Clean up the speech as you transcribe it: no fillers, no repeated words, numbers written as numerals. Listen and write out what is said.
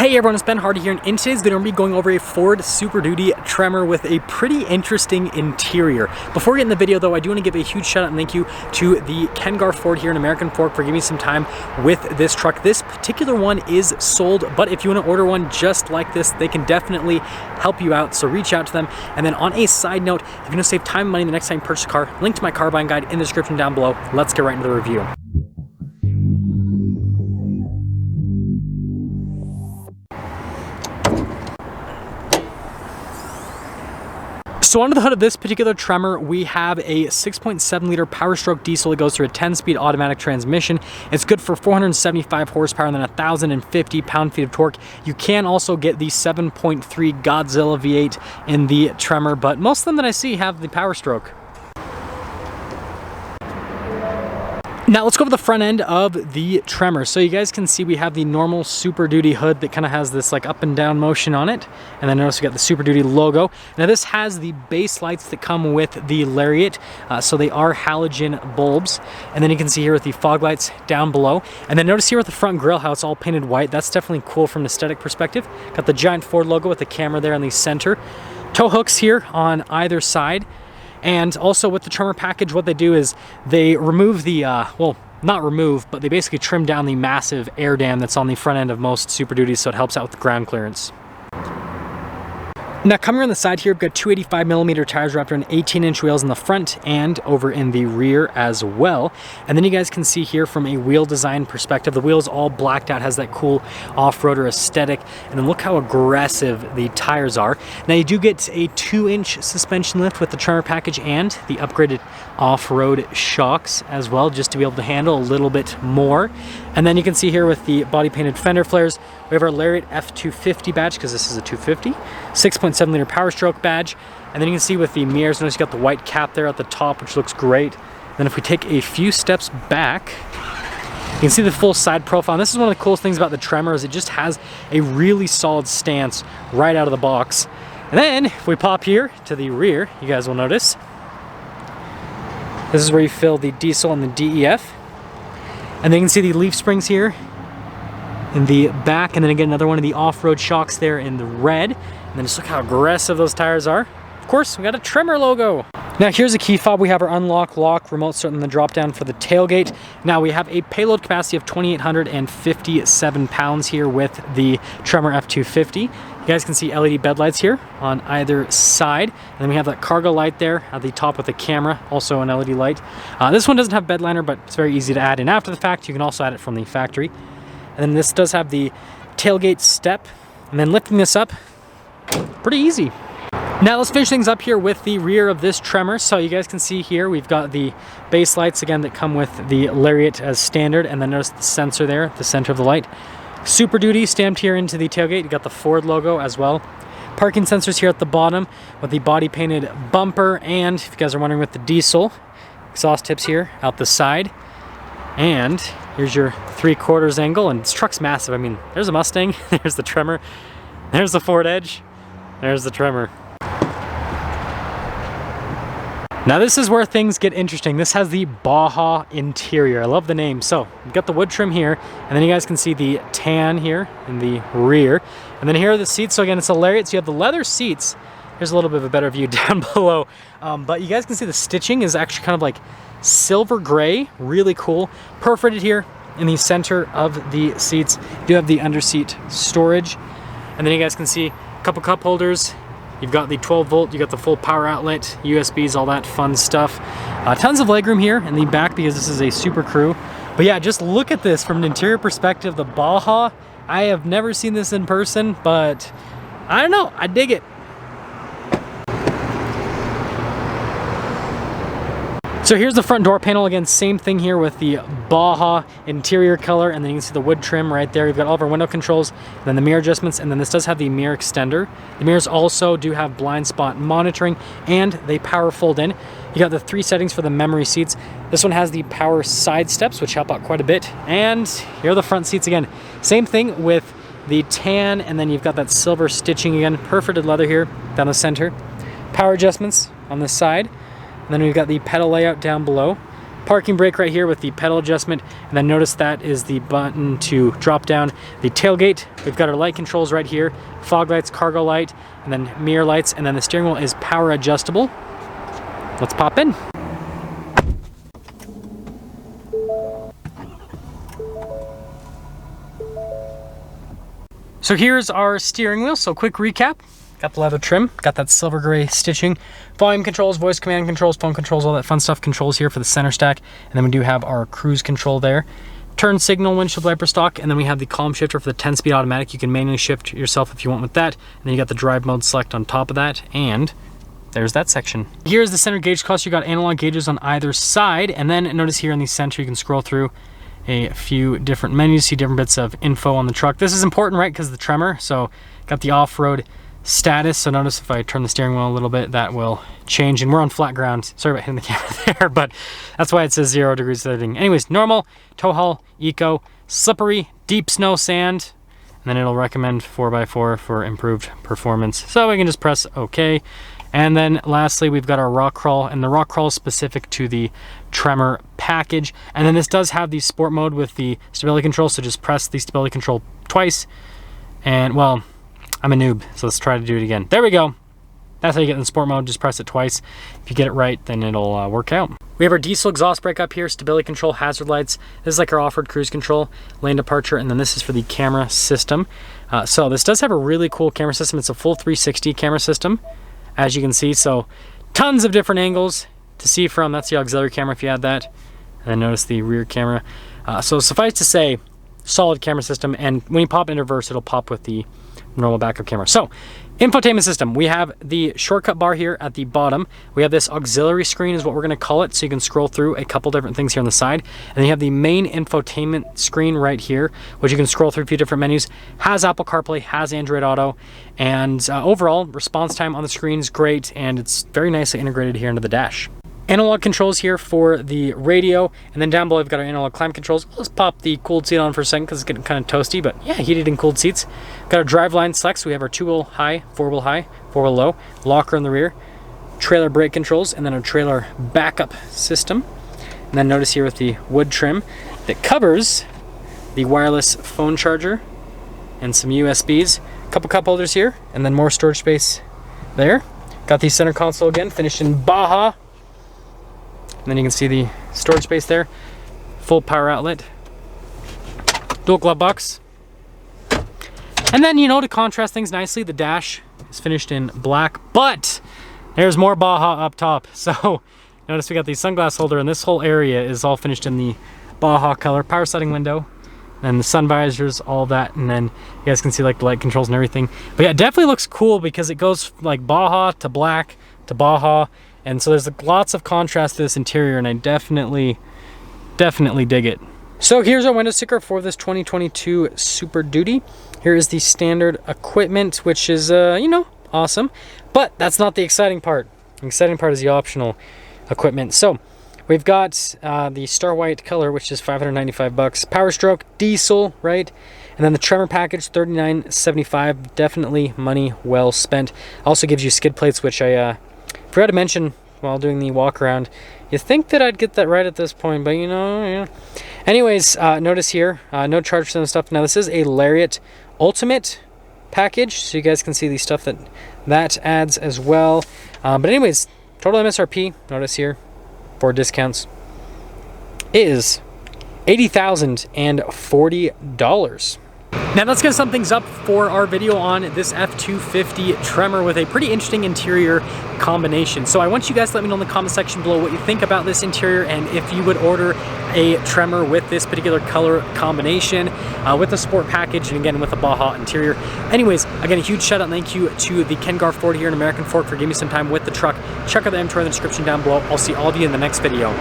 Hey everyone, it's Ben Hardy here, and in today's video I'm going to be going over a Ford Super Duty Tremor with a pretty interesting interior. Before we get in the video though, I do want to give a huge shout out and thank you to the Kengar Ford here in American Fork for giving me some time with this truck. This particular one is sold, but if you want to order one just like this, they can definitely help you out, so reach out to them. And then on a side note, if you want to save time and money the next time you purchase a car, link to my car buying guide in the description down below. Let's get right into the review. So under the hood of this particular Tremor, we have a 6.7 liter Power Stroke diesel that goes through a 10-speed automatic transmission. It's good for 475 horsepower and then 1,050 pound-feet of torque. You can also get the 7.3 Godzilla V8 in the Tremor, but most of them that I see have the Power Stroke. Now let's go over the front end of the Tremor. So you guys can see we have the normal Super Duty hood that kind of has this like up and down motion on it. And then notice we got the Super Duty logo. Now this has the base lights that come with the Lariat. So they are halogen bulbs. And then you can see here with the fog lights down below. And then notice here with the front grille how it's all painted white. That's definitely cool from an aesthetic perspective. Got the giant Ford logo with the camera there in the center. Tow hooks here on either side. And also with the Tremor package, what they do is they remove the, well, not remove, but they basically trim down the massive air dam that's on the front end of most Super Duties, so it helps out with the ground clearance. Now coming around the side here, we've got 285mm tires wrapped around 18-inch wheels in the front and over in the rear as well. And then you guys can see here from a wheel design perspective, the wheel's all blacked out, has that cool off-roader aesthetic. And then look how aggressive the tires are. Now you do get a 2-inch suspension lift with the Tremor package and the upgraded off-road shocks as well, just to be able to handle a little bit more. And then you can see here with the body painted fender flares, we have our Lariat F-250 badge, because this is a 250, 6.7 liter Power Stroke badge. And then you can see with the mirrors, notice you got the white cap there at the top, which looks great. Then if we take a few steps back, you can see the full side profile. And this is one of the coolest things about the Tremor, is it just has a really solid stance right out of the box. And then if we pop here to the rear, you guys will notice, this is where you fill the diesel and the DEF. And then you can see the leaf springs here in the back, and then again another one of the off-road shocks there in the red. And then just look how aggressive those tires are. Of course, we got a Tremor logo. Now here's a key fob. We have our unlock, lock, remote start, and the drop down for the tailgate. Now we have a payload capacity of 2,857 pounds here with the Tremor F-250. You guys can see LED bed lights here on either side. And then we have that cargo light there at the top with the camera, also an LED light. This one doesn't have bed liner, but it's very easy to add in after the fact. You can also add it from the factory. And then this does have the tailgate step. And then lifting this up, pretty easy. Now let's finish things up here with the rear of this Tremor. So you guys can see here, we've got the base lights again that come with the Lariat as standard. And then notice the sensor there at the center of the light. Super Duty stamped here into the tailgate. You got the Ford logo as well. Parking sensors here at the bottom with the body painted bumper. And if you guys are wondering, with the diesel, exhaust tips here out the side. And here's your 3/4 angle, and this truck's massive. I mean, there's a Mustang, there's the Tremor, there's the Ford Edge, there's the Tremor. Now this is where things get interesting. This has the Baja interior. I love the name. So we've got the wood trim here, and then you guys can see the tan here in the rear. And then here are the seats. So again, it's a Lariat, so you have the leather seats. Here's a little bit of a better view down below. But you guys can see the stitching is actually kind of like silver gray, really cool. Perforated here in the center of the seats. You do have the underseat storage. And then you guys can see a couple cup holders. You've got the 12 volt, you got the full power outlet, USBs, all that fun stuff. Tons of legroom here in the back because this is a Super Crew. But yeah, just look at this from an interior perspective. The Baja, I have never seen this in person, but I don't know, I dig it. So here's the front door panel. Again, same thing here with the Baja interior color, and then you can see the wood trim right there. You've got all of our window controls, then the mirror adjustments, and then this does have the mirror extender. The mirrors also do have blind spot monitoring, and they power fold in. You got the 3 settings for the memory seats. This one has the power side steps, which help out quite a bit. And here are the front seats again. Same thing with the tan, and then you've got that silver stitching again, perforated leather here down the center. Power adjustments on the side. And then we've got the pedal layout down below. parking brake right here with the pedal adjustment, and then notice that is the button to drop down the tailgate. We've got our light controls right here, fog lights, cargo light, and then mirror lights, and then the steering wheel is power adjustable. Let's pop in. So here's our steering wheel. So quick recap. Got the leather trim, got that silver gray stitching, volume controls, voice command controls, phone controls, all that fun stuff controls here for the center stack. And then we do have our cruise control there. Turn signal, windshield wiper stock, and then we have the column shifter for the 10-speed automatic. You can manually shift yourself if you want with that. And then you got the drive mode select on top of that, and there's that section. Here's the center gauge cluster. You got analog gauges on either side, and then notice here in the center you can scroll through a few different menus, see different bits of info on the truck. This is important, right, because of the Tremor. So got the off-road status. So notice if I turn the steering wheel a little bit, that will change, and we're on flat ground. Sorry about hitting the camera there, but that's why it says 0 degrees everything. Anyways, normal, tow haul, eco, slippery, deep snow, sand, and then it'll recommend 4x4 for improved performance. So we can just press OK. And then lastly, we've got our rock crawl, and the rock crawl is specific to the Tremor package. And then this does have the sport mode with the stability control, so just press the stability control twice. And well, I'm a noob, so let's try to do it again. There we go. That's how you get in the sport mode, just press it twice. If you get it right, then it'll work out. We have our diesel exhaust brake up here, stability control, hazard lights. This is like our off-road cruise control, lane departure, and then this is for the camera system. So this does have a really cool camera system. It's a full 360 camera system, as you can see. So tons of different angles to see from. That's the auxiliary camera if you add that. And then notice the rear camera. So suffice to say, solid camera system, and when you pop into reverse, it'll pop with the normal backup camera. So infotainment system, we have the shortcut bar here at the bottom. We have this auxiliary screen is what we're going to call it, so you can scroll through a couple different things here on the side. And then you have the main infotainment screen right here, which you can scroll through a few different menus. Has Apple CarPlay, has Android Auto, and overall response time on the screen is great, and it's very nicely integrated here into the dash. Analog controls here for the radio, and then down below we've got our analog climate controls. Let's pop the cooled seat on for a second because it's getting kind of toasty, but yeah, heated and cooled seats. Got our driveline selects. We have our 2-wheel high, 4-wheel high, 4-wheel low, locker in the rear, trailer brake controls, and then our trailer backup system. And then notice here with the wood trim that covers the wireless phone charger and some USBs. A couple cup holders here, and then more storage space there. Got the center console again, finished in Baja. And then you can see the storage space there, full power outlet, dual glove box. And then, you know, to contrast things nicely, the dash is finished in black, but there's more Baja up top. So notice we got the sunglass holder, and this whole area is all finished in the Baja color. Power setting window, and the sun visors, all that. And then you guys can see like the light controls and everything. But yeah, it definitely looks cool because it goes like Baja to black to Baja. And so there's lots of contrast to this interior, and I definitely dig it. So here's our window sticker for this 2022 Super Duty. Here is the standard equipment, which is, you know, awesome. But that's not the exciting part. The exciting part is the optional equipment. So we've got the Star White color, which is $595. Power Stroke, diesel, right? And then the Tremor package, $39.75. Definitely money well spent. Also gives you skid plates, which I forgot to mention while doing the walk around. You think that I'd get that right at this point, but you know, yeah. Anyways, notice here, no charge for some stuff. Now this is a Lariat Ultimate package, so you guys can see the stuff that adds as well. But anyways, total MSRP, notice here, for discounts, is $80,040. Now let's get some things up for our video on this F-250 Tremor with a pretty interesting interior combination. So I want you guys to let me know in the comment section below what you think about this interior, and if you would order a Tremor with this particular color combination, with the sport package, and again with the Baja interior. Anyways, again, a huge shout out and thank you to the Ken Gar Ford here in American Fork for giving me some time with the truck. Check out the inventory in the description down below. I'll see all of you in the next video.